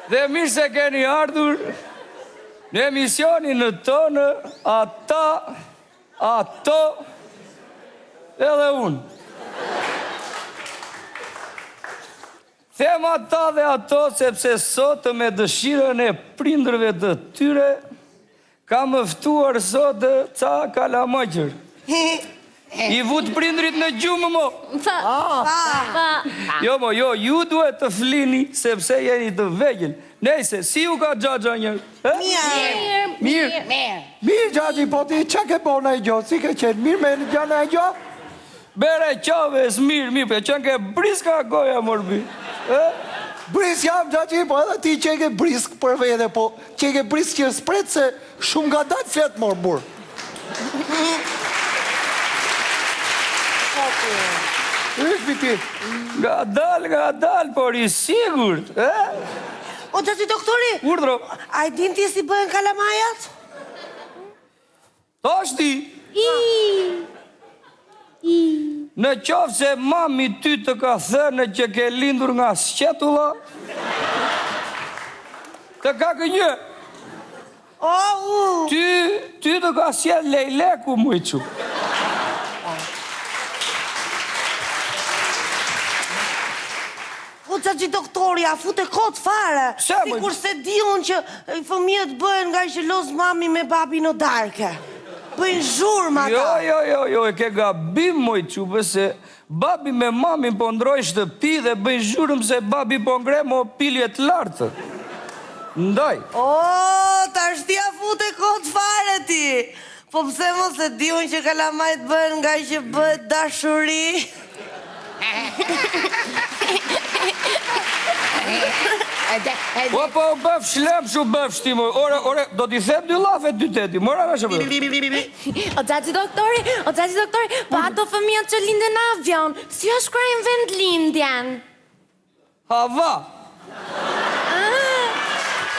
Dhe mirë se keni ardhur në emisionin në tonë, ato, edhe unë. Them ata dhe ato sepse sot me dëshirën e prindërve të tyre kam ftuar sot ca kalamaqër. I vut prindrit në gjumë, mo. Jo, mo, jo, ju duhet të flini sepse jeni të vegjël. Nejse, si ju ka Xhaxha një? Mirë. Mirë, Xhaxhi, po ti që ke bona e gjo? Si ke qenë mirë me në gjana e gjo? Bere qaves, mirë, pe qënë ke briska goja, morbi. Bris jam, Xhaxhi, po edhe ti që ke brisk për vete, po që ke brisk që spret se shumë nga datë fletë morë burë. Ishpi ti? Nga dal, por i sigurt, O, Xhaxhi doktori? Urdhro. A i din ti si bëhen kalamajat? Ashti. Në qofë se mami ty të ka thënë që ke lindur nga sqetulla, të ka kënjë. Ty të ka sjell lejleku, mujqu. O, Xhaxhi doktori, a fute kot fare. Sikur se di unë që fëmijët bëhen nga që los mami me babi në darke. Bëjnë zhurma ta. Jo, e ke gabim, mojqu, pëse babi me mami po ndroj shtëpi dhe bëjnë zhurëm se babi po ngre mo piljet lartë. Ndaj. O, ta shtia fute kot fare ti. Po pse mos e di unë që kalamajt bëhen nga që bëhet dashuri. Po bëf shlem shu bëf shti moj. Ore, do t'i them dy lafe dy teti. Mora nga shëpër. O Xhaxhi doktori, po ato fëmijët që linden në avion, si o shkruajnë vend lindjen? Hava.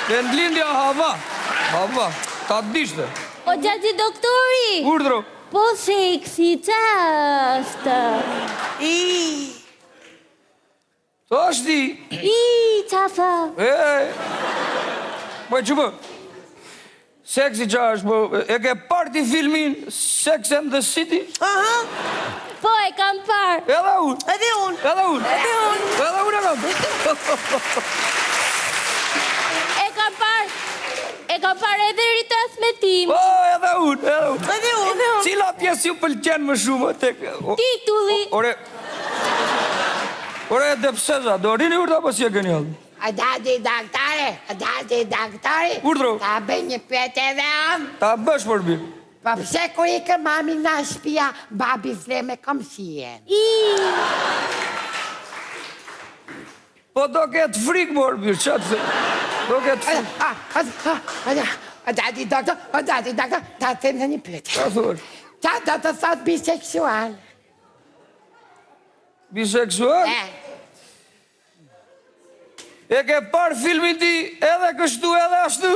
Vend lindja hava. Ta dishte. O Xhaxhi doktori. Urdhro. Po seksi qashtë. To është qafa. Po e që bë? Seksi qa është, po e ke parti filmin Sex and the City? Aha. Po e kam par. Edhe unë. Edhe unë. E kam. E kam par edhe Ritas me tim. Po, edhe unë. Edhe unë. Cila pjesë ju pëlqen më shumë? Titulli. Ore, dhe pëseza, do rini urta po si e geni halë? A dati daktari, Urdhro. Ta bëj një pyetje edhe am. Ta bësh për birë. Po pse kur i ke mami nga shtëpia, babi fle me komshien? Po do ketë frikë morë birë, që të thë? Do ketë frikë. A dati doktor, ta them në një pyetje. Ta thërë? Ta do të thot biseksual. Biseksual? E ke parë filmin ti edhe kështu edhe ashtu?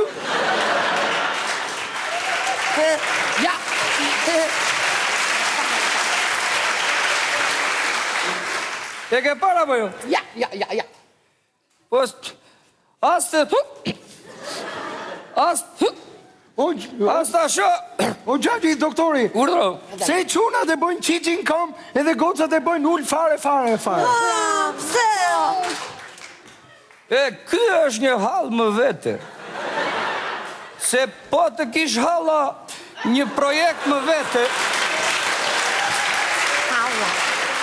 Ja. E ke parë apo jo? Ja. Po astë... Asta shë... O Xhaxhi doktori. Urdhro. Se quna dhe bojnë qiqin kam edhe gocat dhe bojnë ullë fare. Pse? Ky është një halë më vete. Se po të kish hala një projekt më vete.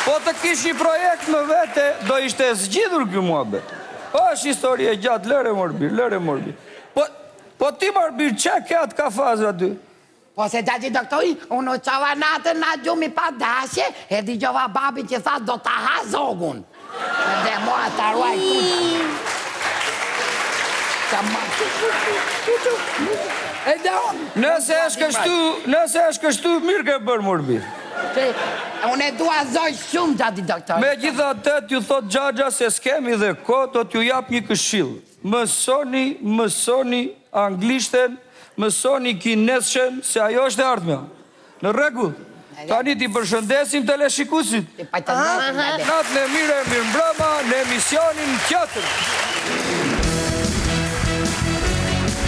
Po të kish një projekt më vete, do ishte zgjidhur kjo muhabet. Po është historie gjatë, lëre morbir. Po ti morbir, që ke atë ka fazë aty? Po se Xhaxhi doktori, unë u qova natën na gjumi pa dasje, e di gjova babin që tha do ta ha zogun. Dhe mua ta ruaj Nëse është kështu, mirë ke bërë morbir. Unë e dua zoj shumë, Xhaxhi doktori. Me gjitha të t'ju thot Xhaxha se s'kemi dhe ko, do t'ju jap një këshill. Mësoni anglishten, mësoni kineshen, se ajo është e ardhmja. Në rregull. Tani t'i përshëndesim teleshikuesit. Natën e mire, mirëmbrëma në emisionin tjetër.